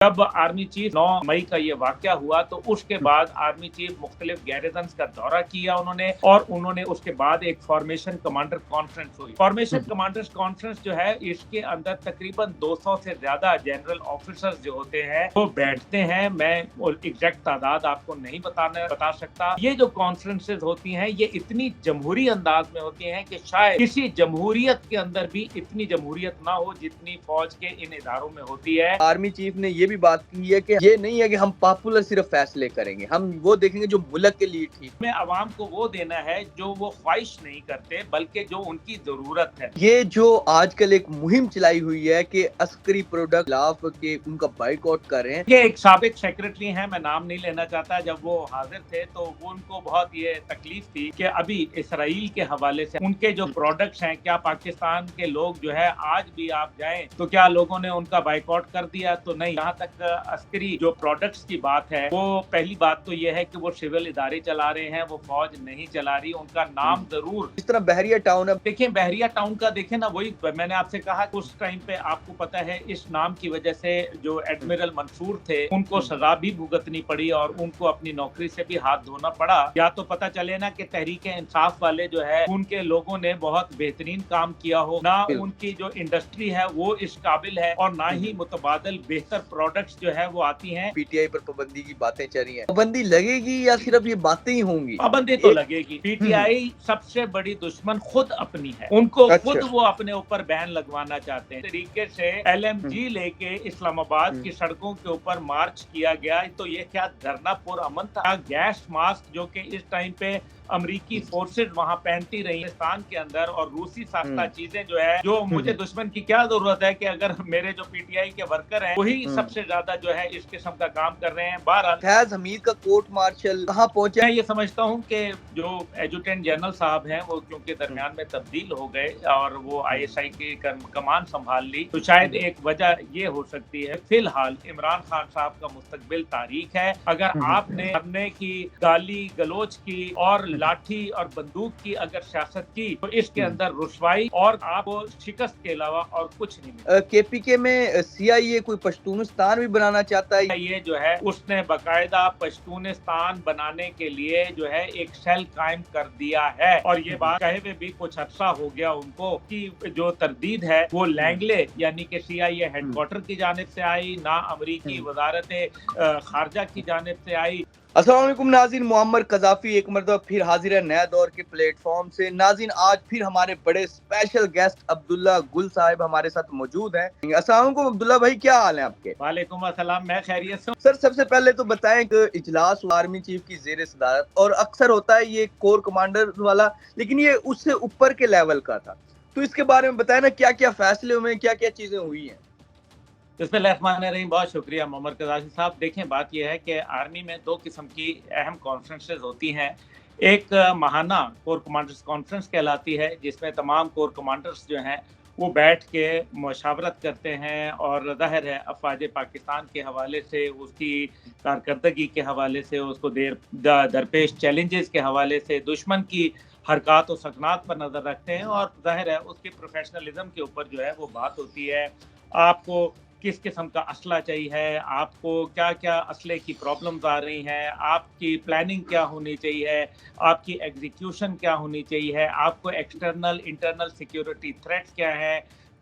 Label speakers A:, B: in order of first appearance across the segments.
A: जब army chief 9 मई का ये वाकया हुआ तो उसके बाद आर्मी चीफ मुख्तलिफ गैरिजन्स का दौरा किया उन्होंने, और उन्होंने उसके बाद एक फॉर्मेशन कमांडर कॉन्फ्रेंस हुई। फॉर्मेशन कमांडर्स कॉन्फ्रेंस जो है, इसके अंदर तकरीबन 200 से ज्यादा जनरल ऑफिसर्स जो होते हैं वो बैठते हैं। मैं एग्जैक्ट तादाद आपको नहीं बता सकता। ये जो कॉन्फ्रेंसेज होती हैं ये इतनी जमहूरी अंदाज में होती हैं कि शायद किसी जमहूरियत के अंदर भी इतनी जमहूरियत ना हो जितनी फौज के इन इदारों में होती है।
B: आर्मी चीफ ने ये भी बात की है कि ये नहीं है कि हम पॉपुलर सिर्फ फैसले करेंगे, हम वो देखेंगे जो मुल्क के लिए ठीक।
A: हमें अवाम को वो देना है जो वो ख्वाहिश नहीं करते बल्कि जो उनकी जरूरत है।
B: ये जो आजकल एक मुहिम चलाई हुई है कि अस्करी प्रोडक्ट खिलाफ के उनका बाइकआउट कर रहे हैं।
A: ये एक साबिक सेक्रेटरी हैं, मैं नाम नहीं लेना चाहता, जब वो हाजिर थे तो उनको बहुत ये तकलीफ थी कि अभी इसराइल के हवाले से उनके जो प्रोडक्ट्स हैं, क्या पाकिस्तान के लोग जो है आज भी आप जाएं तो क्या लोगों ने उनका बाइकआउट कर दिया? तो नहीं। जहाँ तक अस्करी जो प्रोडक्ट्स की बात है, वो पहली बात तो ये है कि वो सिविल इदारे चला रहे हैं, वो फौज नहीं चला रही। उनका नाम जरूर
B: इस तरह बहरिया टाउन है,
A: देखिए बहरिया टाउन का देखें ना, वही मैंने आपसे कहा उस टाइम पे आपको पता है इस नाम की वजह से जो एडमिरल मंसूर थे उनको सजा भी भुगतनी पड़ी और उनको अपनी नौकरी से भी हाथ धोना पड़ा। या तो पता चले ना कि तहरीके इंसाफ वाले जो है उनके लोगों ने बहुत बेहतरीन काम किया हो, ना उनकी जो इंडस्ट्री है वो इस काबिल है, और ना ही मुतबादल बेहतर प्रोडक्ट्स जो है वो आती हैं।
B: पीटीआई पर पाबंदी की बातें चल रही हैं, पाबंदी लगेगी या सिर्फ ये बातें ही होंगी?
A: पाबंदी तो लगेगी। पीटीआई सबसे बड़ी दुश्मन खुद अपनी है, उनको खुद वो अपने ऊपर बैन लगवाना चाहते हैं। तरीके से LMG लेके इस्लामाबाद की सड़कों के ऊपर मार्च किया गया, तो ये क्या धरना पुरअमन था? गैस मास्क जो कि इस टाइम पे अमरीकी फोर्सेज वहां पहनती रही हिंदुस्तान के अंदर, और रूसी साख्ता चीजें जो है, जो मुझे दुश्मन की क्या जरूरत है कि अगर मेरे जो पीटीआई के वर्कर हैं वही सबसे ज्यादा जो है इस किस्म का काम कर रहे हैं। बहरहाल
B: फैज हमीद का कोर्ट मार्शल कहाँ पहुंचा?
A: मैं ये समझता हूँ कि जो एजुटेंट जनरल साहब हैं वो क्योंकि दरमियान में तब्दील हो गए और वो ISI की कमान संभाल ली, तो शायद एक वजह ये हो सकती है। फिलहाल इमरान खान साहब का मुस्तकबिल तारीख है। अगर आपने मरने की, गाली गलोच की और लाठी और बंदूक की अगर सियासत की तो इसके अंदर रुसवाई और आपको शिकस्त के अलावा और कुछ नहीं मिलेगा।
B: KPK में CIA कोई पश्तूनिस्तान भी बनाना चाहता है।
A: ये जो है उसने बाकायदा पश्तूनिस्तान बनाने के लिए जो है एक सेल कायम कर दिया है, और ये बात कहे हुए भी कुछ अर्सा हो गया उनको कि जो तरदीद है वो लैंगले यानी कि CIA हेडक्वार्टर की जानिब से आई, ना अमरीकी वजारत खारजा की जानिब से आई।
B: अस्सलाम वालेकुम नाज़रीन, मुअम्मर कज़ाफ़ी एक मरतबा फिर हाजिर है नया दौर के प्लेटफॉर्म से। नाज़रीन, आज फिर हमारे बड़े स्पेशल गेस्ट अब्दुल्ला गुल साहब हमारे साथ मौजूद हैं। अस्सलाम वालेकुम अब्दुल्ला भाई, क्या हाल है आपके?
A: वालेकुम अस्सलाम, मैं खैरियत से हूं।
B: सर, सबसे पहले तो बताएं कि इजलास आर्मी चीफ की ज़ेर सदारत, और अक्सर होता है ये कोर कमांडर वाला, लेकिन ये उससे ऊपर के लेवल का था, तो इसके बारे में बताएं ना, क्या क्या फैसले हुए, क्या क्या चीजें हुई हैं?
A: बिस्मिल्लाहिर्रहमानिर्रहीम, बहुत शुक्रिया मोहम्मद कज़ाफ़ी साहब। देखें, बात यह है कि आर्मी में दो किस्म की अहम कॉन्फ्रेंसेज होती हैं। एक माहाना कोर कमांडर्स कॉन्फ्रेंस कहलाती है, जिसमें तमाम कोर कमांडर्स जो हैं वो बैठ के मशावरत करते हैं, और ज़ाहिर है अफ़वाज पाकिस्तान के हवाले से, उसकी कारकर्दगी के हवाले से, उसको दरपेश चैलेंजेस के हवाले से, दुश्मन की हरकत और सकनात पर नज़र रखते हैं, और ज़ाहिर है उसके प्रोफेशनलिज्म के ऊपर जो है वो बात होती है। आपको किस किस्म का असला चाहिए, आपको क्या क्या असले की प्रॉब्लम्स आ रही हैं, आपकी प्लानिंग क्या होनी चाहिए, आपकी एग्जीक्यूशन क्या होनी चाहिए, आपको एक्सटर्नल इंटरनल सिक्योरिटी थ्रेट्स क्या है,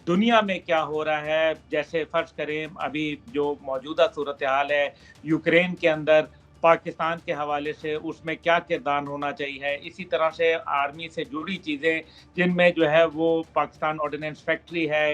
A: दुनिया में क्या हो रहा है। जैसे फ़र्ज़ करें अभी जो मौजूदा सूरत हाल है यूक्रेन के अंदर, पाकिस्तान के हवाले से उसमें क्या किरदार होना चाहिए। इसी तरह से आर्मी से जुड़ी चीज़ें जिनमें जो है वो पाकिस्तान ऑर्डिनेंस फैक्ट्री है,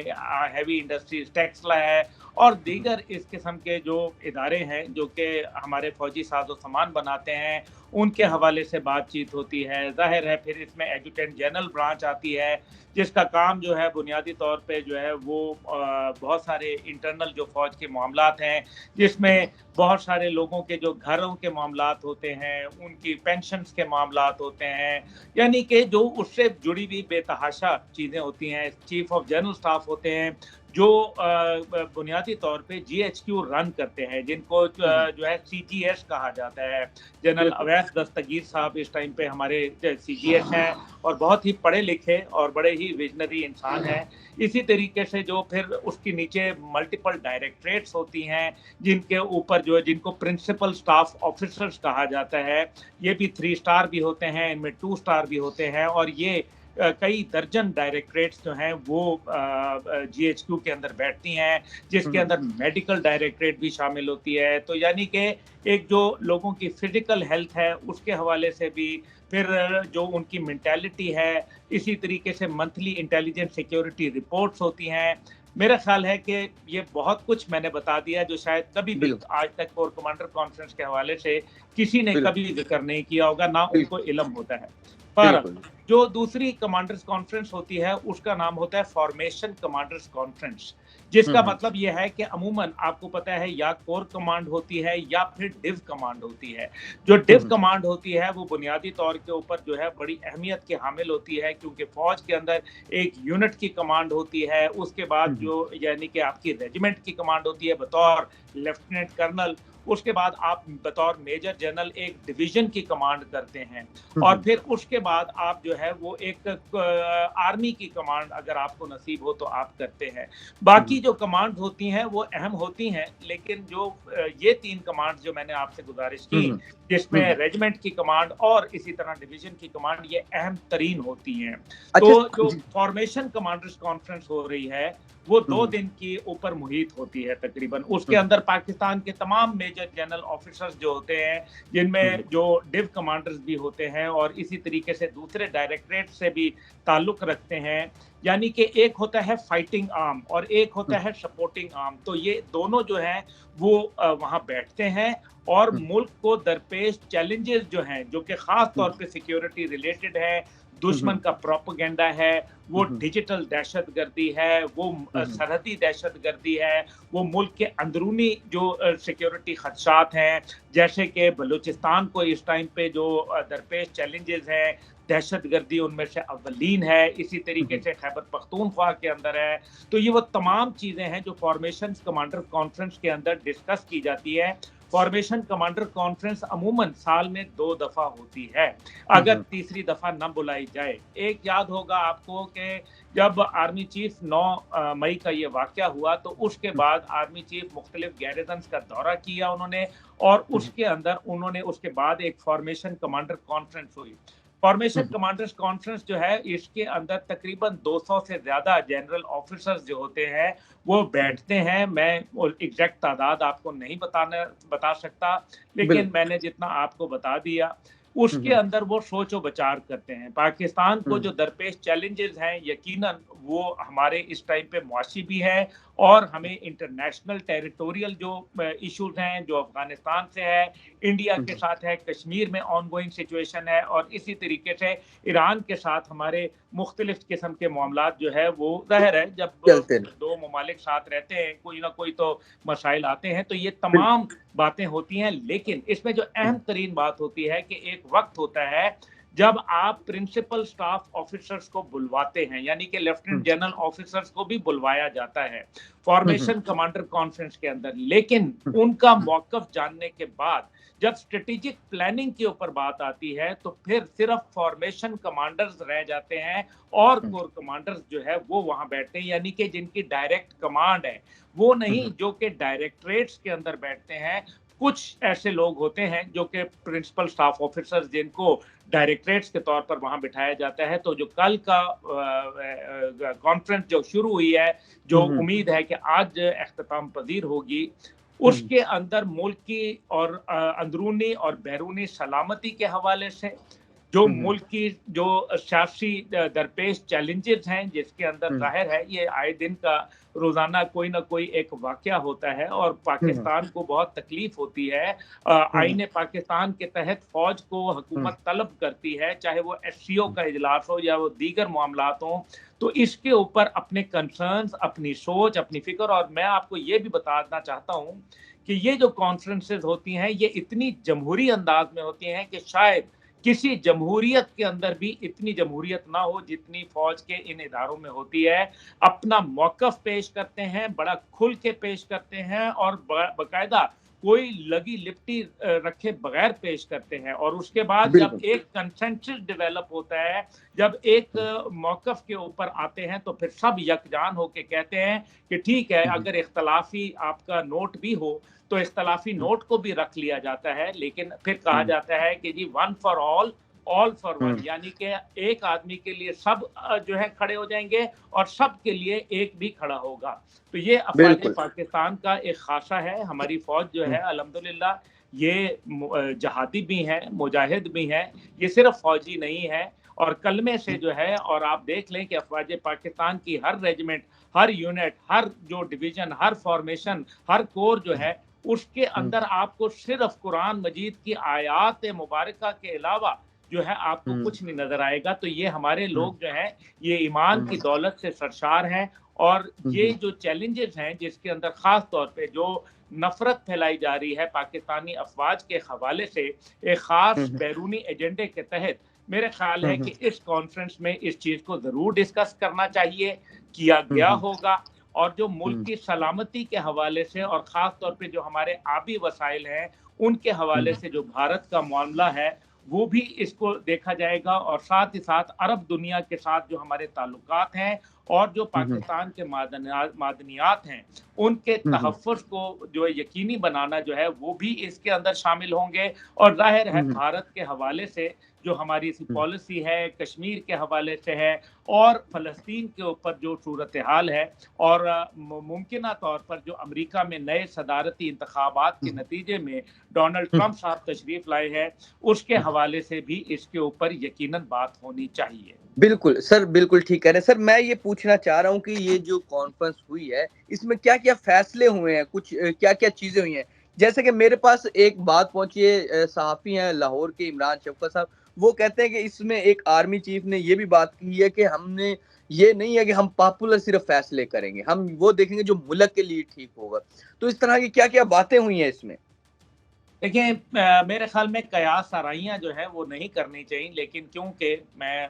A: हैवी इंडस्ट्रीज टेक्सला है, और दीगर इस किस्म के जो इदारे हैं जो कि हमारे फौजी साजो सामान बनाते हैं, उनके हवाले से बातचीत होती है। ज़ाहिर है फिर इसमें एजुटेंट जनरल ब्रांच आती है, जिसका काम जो है बुनियादी तौर पे जो है वो बहुत सारे इंटरनल जो फ़ौज के मामलात हैं, जिसमें बहुत सारे लोगों के जो घरों के मामलात होते हैं, उनकी पेंशन्स के मामलात होते हैं, यानी कि जो उससे जुड़ी हुई बेतहाशा चीज़ें होती हैं। चीफ ऑफ जनरल स्टाफ होते हैं जो बुनियादी तौर पे जीएचक्यू रन करते हैं, जिनको जो है सीजीएस कहा जाता है। जनरल
B: बिल्कुल।
A: अवैस दस्तगीर साहब इस टाइम पे हमारे सीजीएस हैं और बहुत ही पढ़े लिखे और बड़े ही विजनरी इंसान हैं। इसी तरीके से जो फिर उसके नीचे मल्टीपल डायरेक्टरेट्स होती हैं, जिनके ऊपर जो है जिनको प्रिंसिपल स्टाफ ऑफिसर्स कहा जाता है, ये भी 3 स्टार भी होते हैं, इनमें 2 स्टार भी होते हैं, और ये कई दर्जन डायरेक्टरेट्स जो हैं वो जीएचक्यू के अंदर बैठती हैं, जिसके अंदर मेडिकल डायरेक्टरेट भी शामिल होती है। तो यानी कि एक जो लोगों की फिजिकल हेल्थ है उसके हवाले से भी, फिर जो उनकी मेंटालिटी है, इसी तरीके से मंथली इंटेलिजेंस सिक्योरिटी रिपोर्ट्स होती हैं। मेरा ख्याल है कि ये बहुत कुछ मैंने बता दिया जो शायद कभी भी
B: बिल्कुल,
A: आज तक कोर कमांडर कॉन्फ्रेंस के हवाले से किसी ने
B: बिल्कुल,
A: कभी जिक्र नहीं किया होगा, ना उनको
B: बिल्कुल,
A: इल्म होता है। पर
B: बिल्कुल।
A: जो दूसरी कमांडर्स कॉन्फ्रेंस होती है उसका नाम होता है फॉर्मेशन कमांडर्स कॉन्फ्रेंस, जिसका
B: हुँ,
A: मतलब यह है कि अमूमन आपको पता है या कोर कमांड होती है या फिर डिव कमांड होती है। जो डिव
B: हुँ,
A: कमांड होती है वो बुनियादी तौर के ऊपर जो है बड़ी अहमियत के हामिल होती है, क्योंकि फौज के अंदर एक यूनिट की कमांड होती है, उसके बाद
B: हुँ,
A: जो यानी कि आपकी रेजिमेंट की कमांड होती है बतौर लेफ्टिनेंट कर्नल, उसके बाद आप बतौर मेजर जनरल एक डिवीजन की कमांड करते हैं, और
B: हुँ,
A: फिर उसके बाद आप जो है वो एक आर्मी की कमांड अगर आपको नसीब हो तो आप करते हैं। बाकी
B: हुँ,
A: जो कमांड होती हैं वो अहम होती हैं, लेकिन जो ये 3 कमांड जो मैंने आपसे गुजारिश
B: हुँ,
A: की,
B: हुँ,
A: जिसमें
B: हुँ।
A: रेजिमेंट की कमांड और इसी तरह डिवीजन की कमांड, ये अहम तरीन होती हैं।
B: अच्छा।
A: तो जो
B: जी।
A: फॉर्मेशन कमांडर्स कॉन्फ्रेंस हो रही है वो
B: हुँ,
A: 2
B: हुँ,
A: दिन की ऊपर मुहित होती है तकरीबन। उसके
B: हुँ,
A: अंदर पाकिस्तान के तमाम मेजर जनरल ऑफिसर्स जो होते हैं,
B: हुँ,
A: जिनमें जो डिव कमांडर्स भी होते हैं और इसी तरीके से दूसरे डायरेक्टरेट से भी ताल्लुक रखते हैं। यानी कि एक होता है फाइटिंग आर्म और एक होता
B: हुँ,
A: है सपोर्टिंग आर्म। तो ये दोनों जो हैं वो वहाँ बैठते हैं और
B: हुँ,
A: मुल्क को दरपेश चैलेंजेस जो हैं, जो कि खास
B: हुँ,
A: तौर पे सिक्योरिटी रिलेटेड है,
B: हुँ,
A: दुश्मन
B: हुँ,
A: का प्रोपेगेंडा है, वो
B: हुँ,
A: डिजिटल दहशतगर्दी है, वो
B: हुँ,
A: सरहदी दहशतगर्दी है, वो मुल्क के अंदरूनी जो सिक्योरिटी खदशात हैं, जैसे कि बलूचिस्तान को इस टाइम पे जो दरपेश चैलेंजेस हैं, दहशतगर्दी उनमें से अव्वलीन है, इसी तरीके
B: हुँ,
A: से खैबर पख्तूनख्वा के अंदर है। तो ये वो तमाम चीज़ें हैं जो फॉर्मेशन कमांडर कॉन्फ्रेंस के अंदर डिस्कस की जाती है। फॉर्मेशन कमांडर कॉन्फ्रेंस अमूमन साल में 2 दफ़ा होती है,
B: हुँ,
A: अगर
B: हुँ,
A: तीसरी दफ़ा न बुलाई जाए। एक याद होगा आपको कि जब आर्मी चीफ 9 मई का ये वाक़या हुआ, तो उसके
B: हुँ,
A: बाद आर्मी चीफ मुख्तलिफ गैरिजन्स का दौरा किया उन्होंने, और
B: हुँ,
A: उसके अंदर उन्होंने उसके बाद एक फॉर्मेशन कमांडर कॉन्फ्रेंस हुई। फॉर्मेशन
B: हुँ,
A: कमांडर्स कॉन्फ्रेंस जो है, इसके अंदर तकरीबन 200 से ज़्यादा जनरल ऑफिसर्स जो होते हैं, वो
B: हुँ,
A: बैठते हैं। मैं एग्जैक्ट तादाद आपको नहीं बता सकता, लेकिन
B: बिल्कुल।
A: मैंने जितना आपको बता दिया,
B: हुँ,
A: उसके
B: हुँ,
A: अंदर वो सोच विचार करते हैं। पाकिस्तान को
B: हुँ,
A: जो दरपेश चैलेंजेस हैं, यकीनन वो हमारे इस टाइम पे मुआशी भी है, और हमें इंटरनेशनल टेरिटोरियल जो इश्यूज हैं, जो अफगानिस्तान से है, इंडिया
B: हुँ,
A: के साथ है, कश्मीर में ऑनगोइंग सिचुएशन है, और इसी तरीके से ईरान के साथ हमारे मुख्तलिफ किस्म के मामलात जो है वो ज़ाहिर है, जब
B: चलते रहे।
A: 2 ममालिक साथ रहते हैं, कोई ना कोई तो मसाइल आते हैं, तो ये
B: बिल्कुल।
A: तमाम बातें होती हैं। लेकिन इसमें जो
B: हुँ,
A: अहम तरीन बात होती है कि एक वक्त होता है जब आप प्रिंसिपल स्टाफ ऑफिसर्स को बुलवाते हैं, यानी कि लेफ्टिनेंट
B: हुँ,
A: जनरल ऑफिसर्स को भी बुलवाया जाता है
B: हुँ, हुँ,
A: फॉर्मेशन कमांडर कॉन्फ्रेंस के अंदर। लेकिन
B: हुँ,
A: उनका
B: हुँ,
A: मौकफ जानने के बाद जब स्ट्रेटेजिक प्लानिंग के ऊपर बात आती है, तो फिर सिर्फ फॉर्मेशन कमांडर्स रह जाते हैं और
B: हुँ,
A: कोर कमांडर्स जो है वो वहां बैठते हैं, यानी कि जिनकी डायरेक्ट कमांड है, वो
B: हुँ,
A: नहीं
B: हुँ,
A: जो कि डायरेक्टरेट्स के अंदर बैठते हैं। कुछ ऐसे लोग होते हैं जो कि प्रिंसिपल स्टाफ ऑफिसर्स, जिनको डायरेक्टरेट्स के तौर पर वहां बिठाया जाता है। तो जो कल का कॉन्फ्रेंस जो शुरू हुई है, जो
B: हुँ, हुँ,
A: उम्मीद है कि आज अख्ताम पजीर होगी,
B: हुँ,
A: उसके अंदर मुल्क की और अंदरूनी और बैरूनी सलामती के हवाले से, जो
B: हुँ, हुँ,
A: मुल्क की जो सियासी दरपेश चैलेंजेस हैं, जिसके अंदर
B: हुँ,
A: ज़ाहिर है ये आए दिन का रोज़ाना कोई ना कोई एक वाक़या होता है, और
B: हुँ,
A: पाकिस्तान को बहुत तकलीफ़ होती है।
B: हुँ,
A: आईन पाकिस्तान के तहत फ़ौज को
B: हुँ,
A: हुकूमत तलब करती है, चाहे वो एससीओ का इजलास हो या वो दीगर मामलात हों। तो इसके ऊपर अपने कंसर्न्स, अपनी सोच, अपनी फ़िक्र, और मैं आपको ये भी बताना चाहता हूँ कि ये जो कॉन्फ्रेंसेस होती हैं, ये इतनी जमहूरी अंदाज में होती हैं कि शायद किसी जमहूरियत के अंदर भी इतनी जमहूरियत ना हो जितनी फौज के इन इदारों में होती है। अपना मौकफ पेश करते हैं, बड़ा खुल के पेश करते हैं और बाकायदा कोई लगी लिपटी रखे बगैर पेश करते हैं। और उसके बाद जब
B: बिल्कुल।
A: एक कंसेंसस डेवलप होता है, जब एक मौकफ के ऊपर आते हैं, तो फिर सब यकजान होके कहते हैं कि ठीक है, अगर इख्तलाफी आपका नोट भी हो तो इख्तलाफी नोट को भी रख लिया जाता है, लेकिन फिर कहा जाता है कि जी one for all for one, यानी कि एक आदमी के लिए सब जो है खड़े हो जाएंगे और सब के लिए एक भी खड़ा होगा। तो ये अफवाज
B: बिल्कुल।
A: पाकिस्तान का एक खासा है। हमारी फौज जो है अल्हम्दुलिल्लाह ये जहादी भी है, मुजाहिद भी है, ये सिर्फ फौजी नहीं है। और कलमे से जो है, और आप देख लें कि अफवाज पाकिस्तान की हर रेजिमेंट, हर यूनिट, हर जो डिवीजन, हर फॉर्मेशन, हर कोर जो है, उसके अंदर आपको सिर्फ कुरान मजीद की आयात मुबारका के अलावा जो है आपको कुछ नहीं नजर आएगा। तो ये हमारे लोग जो हैं, ये ईमान की दौलत से सरशार हैं। और ये जो चैलेंजेस हैं जिसके अंदर खास तौर पे जो नफरत फैलाई जा रही है पाकिस्तानी अफवाज के हवाले से एक खास बैरूनी एजेंडे के तहत, मेरे ख्याल है कि इस कॉन्फ्रेंस में इस चीज को जरूर डिस्कस करना चाहिए, किया गया होगा। और जो मुल्क की सलामती के हवाले से और खास तौर पे जो हमारे आबी वसाइल हैं उनके हवाले से जो भारत का मामला है वो भी इसको देखा जाएगा। और साथ ही साथ अरब दुनिया के साथ जो हमारे ताल्लुकात हैं और जो पाकिस्तान के मादनियात हैं उनके तहफ़्फ़ुज़ को जो यकीनी बनाना जो है वो भी इसके अंदर शामिल होंगे। और जाहिर है भारत के हवाले से जो हमारी पॉलिसी है, कश्मीर के हवाले से है और फ़लस्तीन के ऊपर जो सूरत हाल है, और मुमकिना तौर पर जो अमेरिका में नए सदारती इंतखाबात के नतीजे में डोनाल्ड ट्रंप साहब तशरीफ लाए हैं, उसके हवाले से भी इसके ऊपर यकीनन बात होनी चाहिए।
B: बिल्कुल सर, बिल्कुल ठीक कह रहे हैं सर। मैं ये पूछना चाह रहा हूँ कि ये जो कॉन्फ्रेंस हुई है, इसमें क्या-क्या फैसले हुए हैं, कुछ क्या-क्या चीज़ें हुई हैं? जैसे कि मेरे पास एक बात पहुँची है, सहाफ़ी हैं लाहौर के इमरान शफ़कत साहब, वो कहते हैं कि इसमें एक आर्मी चीफ ने ये भी बात की है कि हमने ये नहीं है कि हम पॉपुलर सिर्फ फैसले करेंगे, हम वो देखेंगे जो मुल्क के लिए ठीक होगा। तो इस तरह की क्या-क्या बातें हुई हैं इसमें?
A: देखिए, मेरे ख्याल में कयास आराइयाँ जो है वो नहीं करनी चाहिए, लेकिन क्योंकि मैं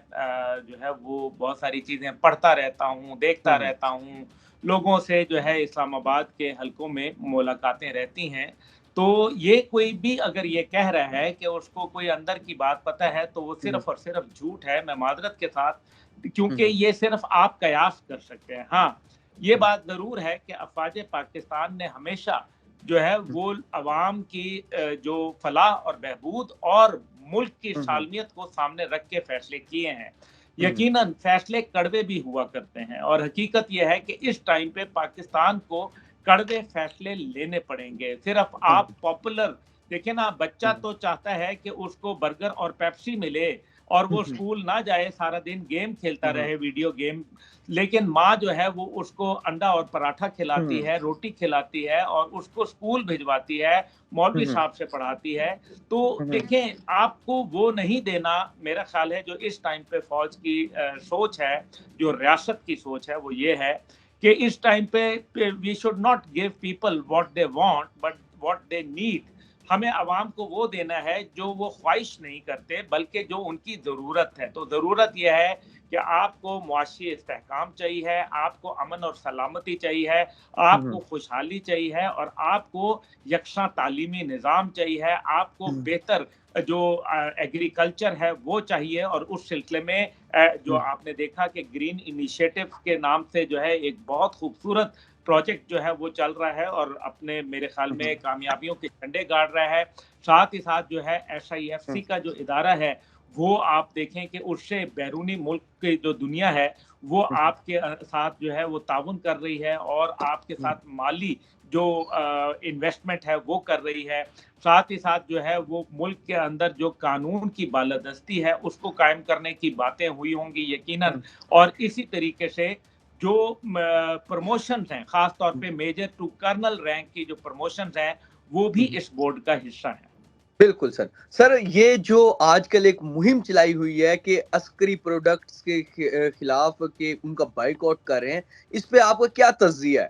A: जो है वो बहुत सारी चीज़ें पढ़ता रहता हूँ, देखता रहता हूँ, लोगों से जो है इस्लामाबाद के हलकों में मुलाकातें रहती हैं, तो ये कोई भी अगर ये कह रहा है कि उसको कोई अंदर की बात पता है, तो वो सिर्फ़ और सिर्फ़ झूठ है। मैं माज़रत के साथ, क्योंकि ये सिर्फ़ आप कयास कर सकते हैं। हाँ, ये बात ज़रूर है कि अफ़वाज पाकिस्तान ने हमेशा जो है वो अवाम की जो फलाह और बहबूद और मुल्क की सालमियत को सामने रख के फैसले किए हैं। यकीनन फैसले कड़वे भी हुआ करते हैं और हकीकत यह है कि इस टाइम पे पाकिस्तान को कड़वे फैसले लेने पड़ेंगे। सिर्फ आप पॉपुलर देखिए ना, बच्चा तो चाहता है कि उसको बर्गर और पेप्सी मिले और वो स्कूल ना जाए, सारा दिन गेम खेलता रहे, वीडियो गेम। लेकिन माँ जो है वो उसको अंडा और पराठा खिलाती है, रोटी खिलाती है और उसको स्कूल भिजवाती है, मौलवी साहब से पढ़ाती है। तो देखें, आपको वो नहीं देना, मेरा ख्याल है जो इस टाइम पे फौज की सोच है, जो रियासत की सोच है, वो ये है कि इस टाइम पे we should not give people what they want but what they need. हमें आवाम को वो देना है जो वो ख्वाहिश नहीं करते, बल्कि जो उनकी ज़रूरत है। तो ज़रूरत यह है कि आपको मुआशी इस्तेहकाम चाहिए है, आपको अमन और सलामती चाहिए है, आपको खुशहाली चाहिए है और आपको यकसा तालीमी निज़ाम चाहिए है, आपको बेहतर जो एग्रीकल्चर है वो चाहिए। और उस सिलसिले में जो आपने देखा कि ग्रीन इनिशिएटिव के नाम से जो है एक बहुत खूबसूरत प्रोजेक्ट जो है वो चल रहा है और अपने मेरे ख्याल में कामयाबियों के झंडे गाड़ रहा है। साथ ही साथ जो है SIFC का जो इदारा है, वो आप देखें कि उससे बैरूनी मुल्क की जो दुनिया है वो आपके साथ जो है वो ताउन कर रही है और आपके साथ माली जो इन्वेस्टमेंट है वो कर रही है। साथ ही साथ जो है वो मुल्क के अंदर जो कानून की बालादस्ती है उसको कायम करने की बातें हुई होंगी यकीनन। और इसी तरीके से जो प्रमोशंस हैं, खास तौर पे मेजर टू कर्नल रैंक की जो प्रमोशंस हैं, वो भी इस बोर्ड का हिस्सा है।
B: बिल्कुल सर। सर, ये जो आजकल एक मुहिम चलाई हुई है कि अस्करी प्रोडक्ट्स के खिलाफ के उनका बायकॉट कर रहे हैं, इस पे आपका क्या तज़्ज़िया है?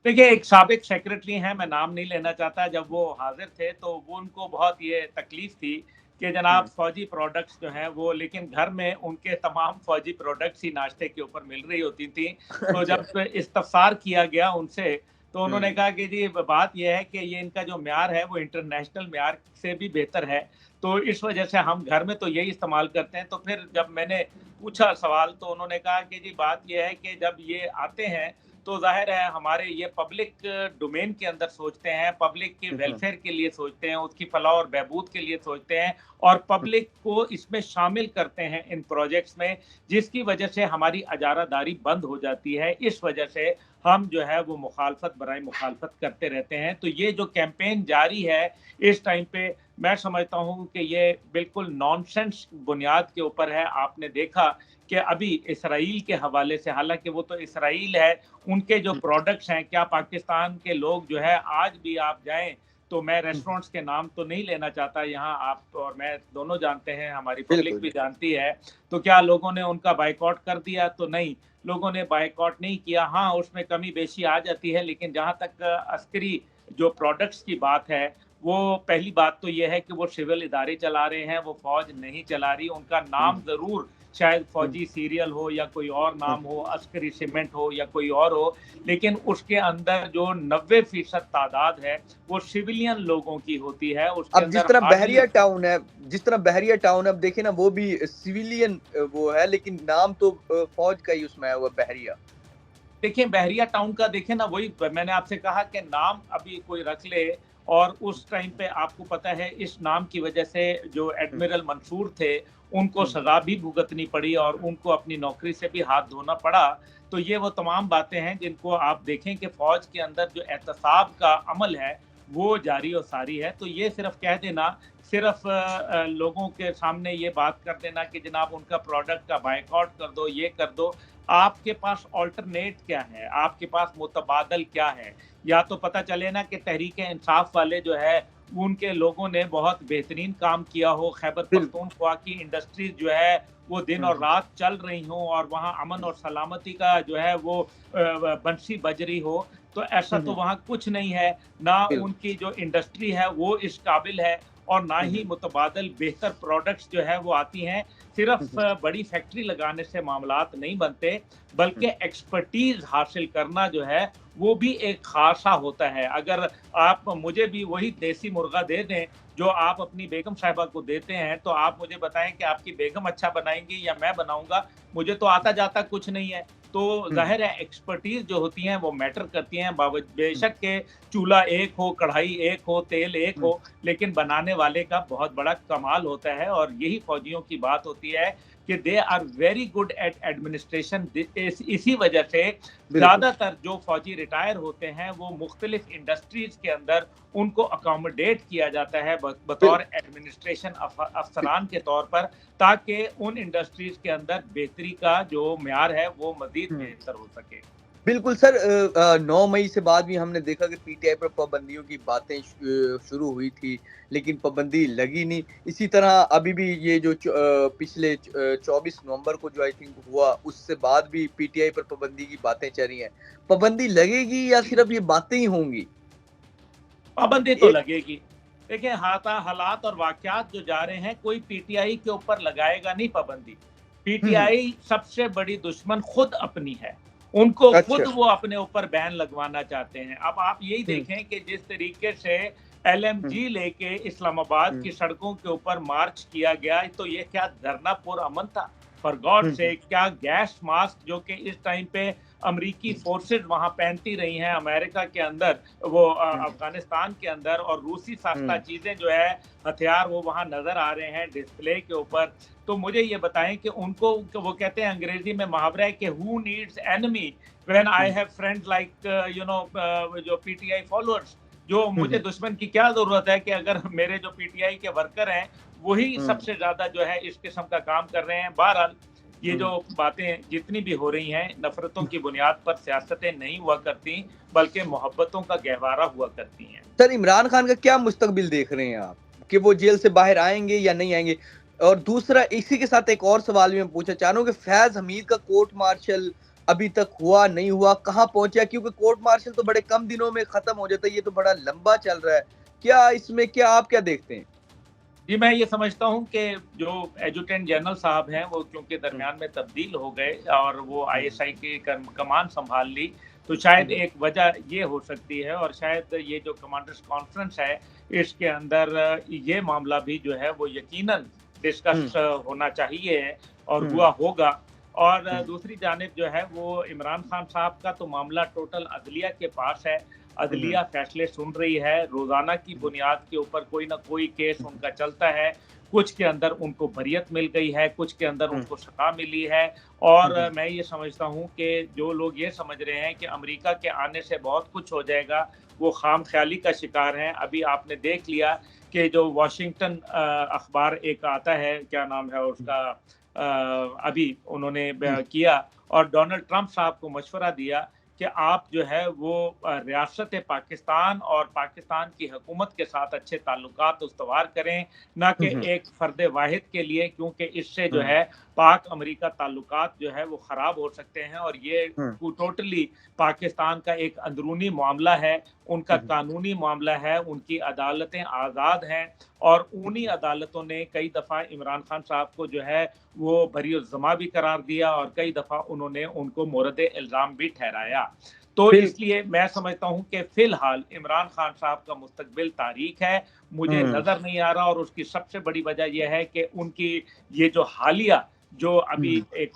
A: देखिए, एक साबिक सेक्रेटरी हैं, मैं नाम नहीं लेना चाहता, जब वो हाज़िर थे तो वो उनको बहुत ये तकलीफ़ थी کہ जनाब फौजी प्रोडक्ट्स जो हैं वो, लेकिन घर में उनके तमाम फौजी प्रोडक्ट्स ही नाश्ते के ऊपर मिल रही होती थी। तो
B: अच्छा।
A: जब इस्तफसार किया गया उनसे, तो उन्होंने कहा कि जी बात ये है कि ये इनका जो म्यार है वो इंटरनेशनल म्यार से भी बेहतर है, तो इस वजह से हम घर में तो यही इस्तेमाल करते हैं। तो फिर जब मैंने पूछा सवाल, तो उन्होंने कहा कि जी बात ये है कि जब ये आते हैं तो ज़ाहिर है हमारे ये पब्लिक डोमेन के अंदर सोचते हैं, पब्लिक के वेलफेयर के लिए सोचते हैं, उसकी फलाह और बहबूद के लिए सोचते हैं, और पब्लिक को इसमें शामिल करते हैं इन प्रोजेक्ट्स में, जिसकी वजह से हमारी अजारादारी बंद हो जाती है। इस वजह से हम जो है वो मुखालफत बराए मुखालफत करते रहते हैं। तो ये जो कैंपेन जारी है इस टाइम पे, मैं समझता हूँ कि ये बिल्कुल नॉनसेंस बुनियाद के ऊपर है। आपने देखा कि अभी इसराइल के हवाले से, हालांकि वो तो इसराइल है, उनके जो प्रोडक्ट्स हैं, क्या पाकिस्तान के लोग जो है आज भी आप जाएं तो, मैं रेस्टोरेंट्स के नाम तो नहीं लेना चाहता यहाँ, आप और मैं दोनों जानते हैं, हमारी पब्लिक भी जानती है, तो क्या लोगों ने उनका बाइकआउट कर दिया? तो नहीं, लोगों ने बाइकआउट नहीं किया। हाँ, उसमें कमी बेशी आ जाती है, लेकिन जहाँ तक अस्करी जो प्रोडक्ट्स की बात है, वो पहली बात तो ये है कि वो सिविल इदारे चला रहे हैं, वो फौज नहीं चला रही। उनका नाम जरूर शायद फौजी सीरियल हो या कोई और नाम हो, अस्करी सीमेंट हो या कोई और हो, लेकिन उसके अंदर जो 90% तादाद है वो सिविलियन लोगों की होती है। उसके
B: अब जिस
A: अंदर
B: तरह बहरिया टाउन है, अब देखें ना, वो भी सिविलियन वो है, लेकिन नाम तो फौज का ही उसमें है, वो बहरिया।
A: देखिए बहरिया टाउन का, देखें ना, वही मैंने आपसे कहा कि नाम अभी कोई रख ले, और उस टाइम पे आपको पता है इस नाम की वजह से जो एडमिरल मंसूर थे उनको सजा भी भुगतनी पड़ी और उनको अपनी नौकरी से भी हाथ धोना पड़ा। तो ये वो तमाम बातें हैं जिनको आप देखें कि फौज के अंदर जो एहतसाब का अमल है वो जारी और सारी है। तो ये सिर्फ कह देना, सिर्फ लोगों के सामने ये बात कर देना कि जनाब उनका प्रोडक्ट का बाइकआउट कर दो, ये कर दो, आपके पास ऑल्टरनेट क्या है, आपके पास मुतबादल क्या है? या तो पता चले ना कि तहरीक इंसाफ वाले जो है उनके लोगों ने बहुत बेहतरीन काम किया हो, खैबर पख्तूनख्वा की इंडस्ट्रीज जो है वो दिन और रात चल रही हो और वहाँ अमन और सलामती का जो है वो बंसी बज रही हो। तो ऐसा तो वहाँ कुछ नहीं है, ना उनकी जो इंडस्ट्री है वो इस काबिल है, और ना ही मुतबादल बेहतर प्रोडक्ट्स जो है वो आती हैं। सिर्फ बड़ी फैक्ट्री लगाने से मामलात नहीं बनते, बल्कि एक्सपर्टीज हासिल करना जो है वो भी एक खासा होता है। अगर आप मुझे भी वही देसी मुर्गा दे दें जो आप अपनी बेगम साहिबा को देते हैं, तो आप मुझे बताएं कि आपकी बेगम अच्छा बनाएंगी या मैं बनाऊंगा, मुझे तो आता जाता कुछ नहीं है। तो जाहिर है एक्सपर्टीज जो होती हैं वो मैटर करती हैं, बेशक के चूल्हा एक हो, कढ़ाई एक हो, तेल एक हो, लेकिन बनाने वाले का बहुत बड़ा कमाल होता है। और यही फौजियों की बात होती है कि they are very good at administration. इसी वजह से ज्यादातर जो फौजी रिटायर होते हैं वो मुख्तलिफ इंडस्ट्रीज के अंदर उनको अकोमोडेट किया जाता है बतौर एडमिनिस्ट्रेशन अफसरान के तौर पर, ताकि उन इंडस्ट्रीज के अंदर बेहतरी का जो म्यार है वो मजीद बेहतर हो सके।
B: बिल्कुल सर, 9 मई से बाद भी हमने देखा कि पीटीआई पर पाबंदियों की बातें शुरू हुई थी, लेकिन पाबंदी लगी नहीं। इसी तरह अभी भी ये जो पिछले 24 नवंबर को जो आई थिंक हुआ, उससे बाद भी पीटीआई पर पाबंदी की बातें चल रही हैं। पाबंदी लगेगी या सिर्फ ये बातें ही होंगी?
A: पाबंदी तो लगेगी। देखिए हालात और वाकयात जो जा रहे हैं, कोई पीटीआई के ऊपर लगाएगा नहीं पाबंदी। पीटीआई सबसे बड़ी दुश्मन खुद अपनी है, उनको खुद वो अपने ऊपर बैन लगवाना चाहते हैं। अब आप यही देखें कि जिस तरीके से एलएमजी लेके इस्लामाबाद की सड़कों के ऊपर मार्च किया गया, तो ये क्या धरना पुर अमन था? फॉर गॉड से, क्या गैस मास्क जो कि इस टाइम पे अमेरिकी फोर्सेज वहां पहनती रही हैं अमेरिका के अंदर, वो अफगानिस्तान के अंदर, और रूसी सास्ता चीजें जो है हथियार वो वहां नजर आ रहे हैं डिस्प्ले के ऊपर। तो मुझे ये बताएं कि उनको, वो कहते हैं अंग्रेजी में मुहावरा है कि who needs enemy when I have friends like जो पीटीआई फॉलोअर्स, जो मुझे दुश्मन की क्या जरूरत है कि अगर मेरे जो पीटीआई के वर्कर हैं वही सबसे ज्यादा जो है इस किस्म का काम कर रहे हैं। बहरहाल ये जो बातें जितनी भी हो रही हैं, नफरतों की बुनियाद पर सियासतें नहीं हुआ करती, बल्कि मोहब्बतों का गहवारा हुआ करती हैं।
B: सर, इमरान खान का क्या मुस्तकबिल देख रहे हैं आप, कि वो जेल से बाहर आएंगे या नहीं आएंगे? और दूसरा, इसी के साथ एक और सवाल भी मैं पूछना चाह रहा हूँ कि फैज हमीद का कोर्ट मार्शल अभी तक हुआ नहीं हुआ, कहाँ पहुंचा? क्योंकि कोर्ट मार्शल तो बड़े कम दिनों में खत्म हो जाता है, ये तो बड़ा लंबा चल रहा है। क्या इसमें, क्या आप क्या देखते हैं?
A: जी, मैं ये समझता हूँ कि जो एजुटेंट जनरल साहब हैं, वो क्योंकि
B: हम्म,
A: दरमियान में तब्दील हो गए और वो
B: हम्म,
A: आईएसआई की कमान संभाल ली, तो शायद
B: हम्म,
A: एक वजह ये हो सकती है। और शायद ये जो कमांडर्स कॉन्फ्रेंस है, इसके अंदर ये मामला भी जो है वो यकीनन डिस्कस
B: हम्म,
A: होना चाहिए और
B: हम्म,
A: हुआ होगा। और
B: हम्म,
A: दूसरी जानिब जो है वो इमरान खान साहब का तो मामला टोटल अदलिया के पास है।
B: हम्म,
A: अदलिया फैसले सुन रही है, रोज़ाना की
B: हम्म,
A: बुनियाद के ऊपर कोई ना कोई केस
B: हम्म,
A: उनका चलता है। कुछ के अंदर उनको बरियत मिल गई है, कुछ के अंदर
B: हम्म,
A: उनको सज़ा मिली है। और
B: हम्म,
A: मैं ये समझता हूँ कि जो लोग ये समझ रहे हैं कि अमेरिका के आने से बहुत कुछ हो जाएगा, वो खाम-ख़याली का शिकार हैं। अभी आपने देख लिया कि जो वॉशिंगटन अखबार एक आता है, क्या नाम है उसका, अभी उन्होंने
B: हम्म,
A: किया और डोनाल्ड ट्रंप साहब को मशवरा दिया कि आप जो है वो रियासत पाकिस्तान और पाकिस्तान की हुकूमत के साथ अच्छे ताल्लुकात उस्तवार करें, ना कि
B: हम्म,
A: एक फ़र्द वाहिद के लिए, क्योंकि इससे जो
B: हम्म,
A: है पाक अमेरिका ताल्लुकात जो है वो ख़राब हो सकते हैं। और ये
B: हम्म,
A: टोटली पाकिस्तान का एक अंदरूनी मामला है, उनका
B: हम्म,
A: कानूनी मामला है, उनकी अदालतें आज़ाद हैं। और उन्हीं अदालतों ने कई दफ़ा इमरान खान साहब को जो है वो बरी-उज़्ज़मा भी करार दिया और कई दफ़ा उन्होंने उनको मोरद इल्ज़ाम भी ठहराया। तो
B: बिल्कुल।
A: इसलिए मैं समझता हूँ कि फ़िलहाल इमरान खान साहब का मुस्तकबिल तारीक है, मुझे
B: हम्म,
A: नज़र नहीं आ रहा। और उसकी सबसे बड़ी वजह ये है कि उनकी ये जो हालिया जो अभी
B: हम्म,
A: एक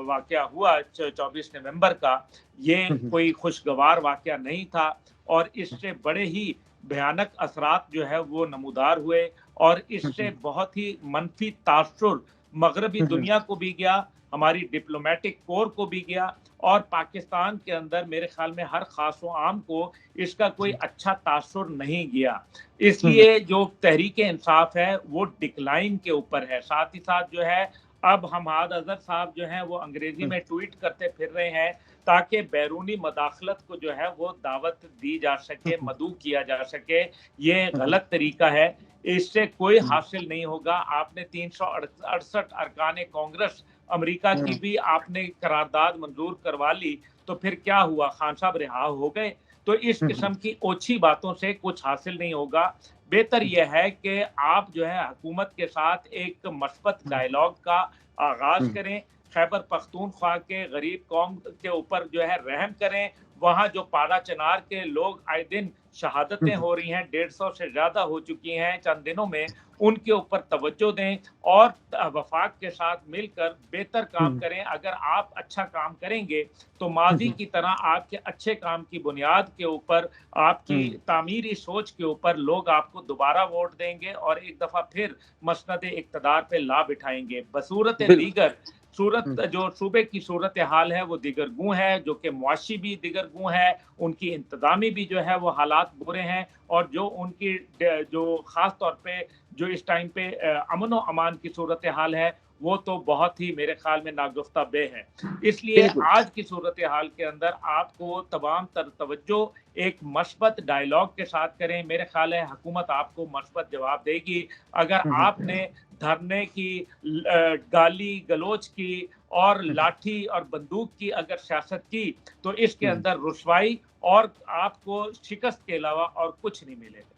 A: वाक़या हुआ 24 नवंबर का, ये
B: हम्म,
A: कोई खुशगवार वाक़या नहीं था और इससे बड़े ही भयानक असरात जो है वो नमूदार हुए। और इससे
B: हम्म,
A: बहुत ही मनफ़ी तासुर मग़रबी
B: हम्म,
A: दुनिया को भी गया, हमारी डिप्लोमैटिक कोर को भी गया और पाकिस्तान के अंदर मेरे ख़्याल में हर ख़ास व आम को इसका कोई अच्छा तासुर नहीं गया।
B: हम्म,
A: इसलिए जो तहरीक-ए-इंसाफ़ है वो डिक्लाइन के ऊपर है। साथ ही साथ जो है अब हमाद अज़हर साहब जो हैं वो अंग्रेज़ी
B: हम्म,
A: में ट्वीट करते फिर रहे हैं ताकि बैरूनी मदाखलत को जो है वो दावत दी जा सके,
B: हम्म,
A: मदऊ किया जा सके। ये
B: हम्म,
A: गलत तरीका है, इससे कोई
B: हम्म,
A: हासिल नहीं होगा। आपने 368 अरकान कांग्रेस अमेरिका की
B: हम्म,
A: भी आपने करारदाद मंजूर करवा ली, तो फिर क्या हुआ? खान साहब रिहा हो गए? तो इस
B: हम्म,
A: किस्म की ओछी बातों से कुछ हासिल नहीं होगा। बेहतर यह है कि आप जो है हुकूमत के साथ एक मस्बत डायलॉग का आगाज़
B: हम्म,
A: करें, खैबर पख्तूनख्वा के गरीब कौम के ऊपर जो है रहम करें। वहाँ जो पारा चनार के लोग आए दिन शहादतें
B: हम्म,
A: हो रही हैं, 150 से ज़्यादा हो चुकी हैं चंद दिनों में, उनके ऊपर तवज्जो दें और वफाक के साथ मिलकर बेहतर काम
B: हम्म,
A: करें। अगर आप अच्छा काम करेंगे, तो माज़ी
B: हम्म,
A: की तरह आपके अच्छे काम की बुनियाद के ऊपर, आपकी
B: हम्म,
A: तामीरी सोच के ऊपर लोग आपको दोबारा वोट देंगे और एक दफ़ा फिर मसनद इक़्तिदार पे ला बिठाएँगे। बसूरत
B: बिल्कुल।
A: दीगर सूरत
B: हम्म,
A: जो सूबे की सूरत हाल है वो दिगरगू है, जो कि मुआशी भी दिगरगू है, उनकी इंतज़ामी भी जो है वो हालात बुरे हैं। और जो उनकी जो ख़ास तौर पे जो इस टाइम पे अमन व अमान की सूरत हाल है, वो तो बहुत ही मेरे ख़्याल में नागुफ्ता बे है। इसलिए
B: बिल्कुल।
A: आज की सूरत हाल के अंदर आपको तमाम तर तवज्जो एक मस्बत डायलॉग के साथ करें। मेरे ख़्याल है हुकूमत आपको मस्बत जवाब देगी। अगर
B: हम्म,
A: आपने धरने की, गाली गलोच की और
B: हम्म,
A: लाठी और बंदूक की अगर सियासत की, तो इसके
B: हम्म,
A: अंदर रुसवाई और आपको शिकस्त के अलावा और कुछ नहीं मिलेगा।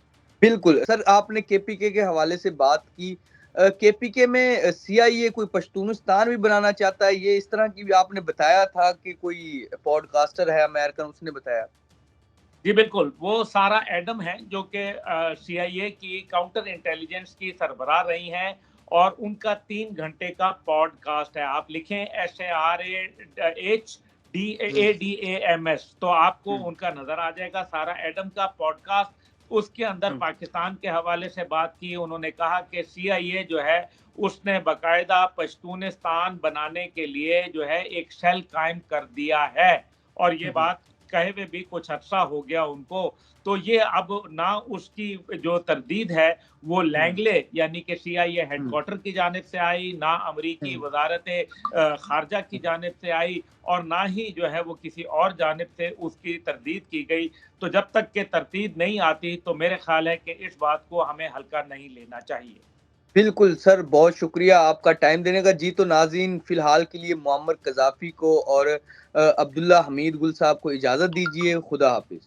B: बिल्कुल। सर, आपने केपीके के हवाले से बात की। केपीके में सीआईए कोई पश्तूनिस्तान भी बनाना चाहता है, ये इस तरह की भी आपने बताया था कि कोई पॉडकास्टर है अमेरिकन, उसने बताया।
A: जी, बिल्कुल, वो सारा एडम हैं जो कि सीआईए की काउंटर इंटेलिजेंस की सरबराह रही हैं और उनका 3 घंटे का पॉडकास्ट है। आप लिखें
B: हुँ,
A: SARAHDAADAMS, तो आपको
B: हुँ,
A: उनका नज़र आ जाएगा सारा एडम का पॉडकास्ट। उसके अंदर
B: हुँ,
A: पाकिस्तान के हवाले से बात की। उन्होंने कहा कि सीआईए जो है उसने बाकायदा पश्तूनिस्तान बनाने के लिए जो है एक सेल कायम कर दिया है और ये
B: हुँ, हुँ,
A: बात कहे हुए भी कुछ अरसा हो गया उनको। तो ये अब ना उसकी जो तरदीद है वो
B: हुँ,
A: लैंगले यानी कि सीआईए
B: हुँ,
A: हेडक्वार्टर की जानिब से आई, ना अमरीकी
B: हुँ,
A: वजारत खारजा की जानिब से आई और ना ही जो है वो किसी और जानिब से उसकी तरदीद की गई। तो जब तक के तरतीब नहीं आती तो मेरे ख्याल है कि इस बात को हमें हल्का नहीं लेना चाहिए।
B: बिल्कुल सर, बहुत शुक्रिया आपका टाइम देने का। जी, तो नाज़रीन, फ़िलहाल के लिए मुअम्मर क़ज़ाफ़ी को और अब्दुल्ला हमीद गुल साहब को इजाज़त दीजिए। खुदा हाफ़िज़।